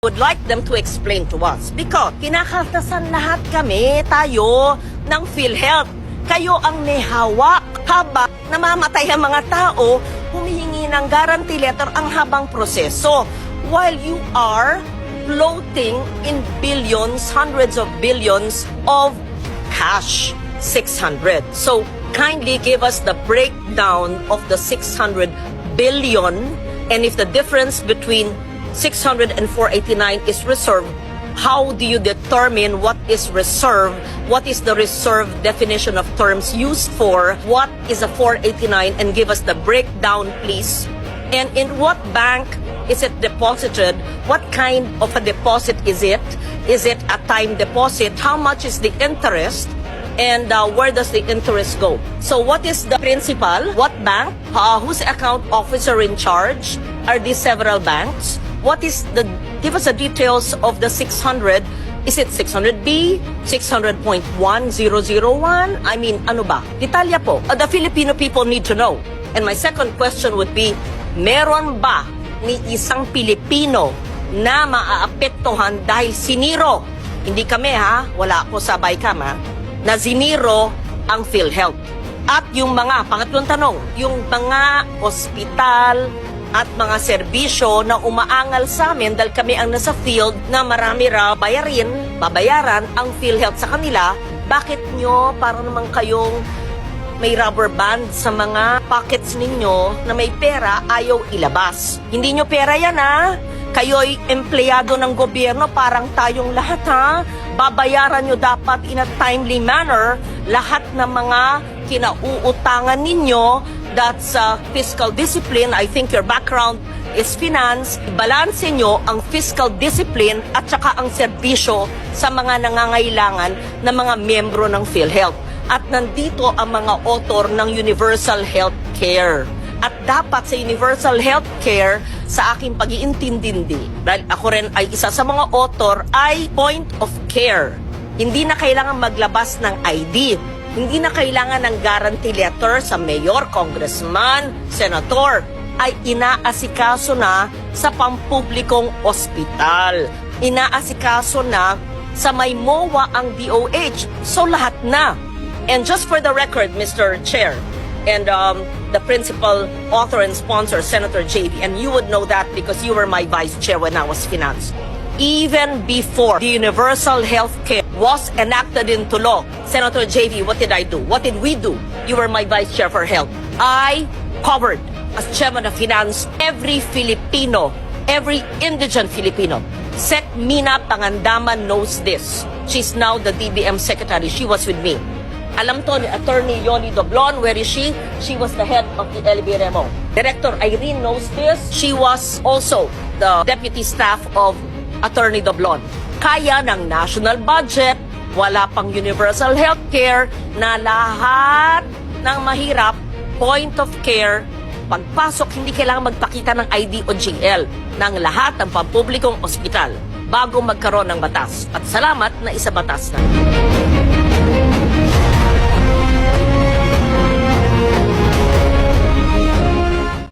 would like them to explain to us because kinakaltasan lahat kami, tayo, ng PhilHealth. Kayo ang may hawak habang namamatay ang mga tao, humihingi ng guarantee letter ang habang proseso. While you are floating in billions, hundreds of billions of cash, 600. So kindly give us the breakdown of the 600 billion, and if the difference between 600 and 489 is reserved, how do you determine what is reserved? What is the reserve definition of terms used for? What is a 489? And give us the breakdown, please. And in what bank is it deposited? What kind of a deposit is it? Is it a time deposit? How much is the interest? And where does the interest go? So what is the principal? What bank? Who's account officer in charge? Are these several banks? What is the, give us the details of the 600. Is it 600B? 600.1001? I mean, ano ba? Detalya po. The Filipino people need to know. And my second question would be, meron ba ni isang Pilipino na maaapektuhan dahil siniro? Hindi kami ha, wala ako sa BICAM ha, na siniro ang PhilHealth. At yung mga, pangatlong tanong, yung mga ospital at mga serbisyo na umaangal sa amin dahil kami ang nasa field na marami babayaran ang PhilHealth sa kanila, bakit nyo para naman kayong may rubber band sa mga pockets ninyo na may pera ayaw ilabas? Hindi nyo pera yan ha? Kayo'y empleyado ng gobyerno, parang tayong lahat ha? Babayaran nyo dapat in a timely manner lahat ng mga kinauutangan ninyo. That's fiscal discipline. I think your background is finance. Balanse nyo ang fiscal discipline at saka ang serbisyo sa mga nangangailangan na mga miyembro ng PhilHealth. At nandito ang mga author ng Universal Health Care. At dapat sa Universal Health Care, sa aking pag-iintindindi, dahil ako rin ay isa sa mga author, ay point of care. Hindi na kailangan maglabas ng ID. Hindi na kailangan ng guarantee letter sa mayor, congressman, senator. Ay inaasikaso na sa pampublikong ospital. Inaasikaso na sa may MOA ang DOH. So lahat na. And just for the record, Mr. Chair, and the principal author and sponsor, Senator JV, and you would know that because you were my vice chair when I was finance. Even before the Universal Health Care was enacted into law, Senator JV, what did I do? What did we do? You were my vice chair for health. I covered, as chairman of finance, every Filipino, every indigent Filipino. Sec Mina Pangandaman knows this. She's now the DBM secretary. She was with me. Alam to ni Attorney Yoli Doblon, where is she? She was the head of the LBRMO. Director Irene knows this. She was also the deputy staff of Attorney Doblon. Kaya ng national budget, wala pang universal health care, na lahat ng mahirap, point of care, pagpasok, hindi kailangan magpakita ng ID o GL ng lahat ng pampublikong ospital bago magkaroon ng batas. At salamat na isa batas na.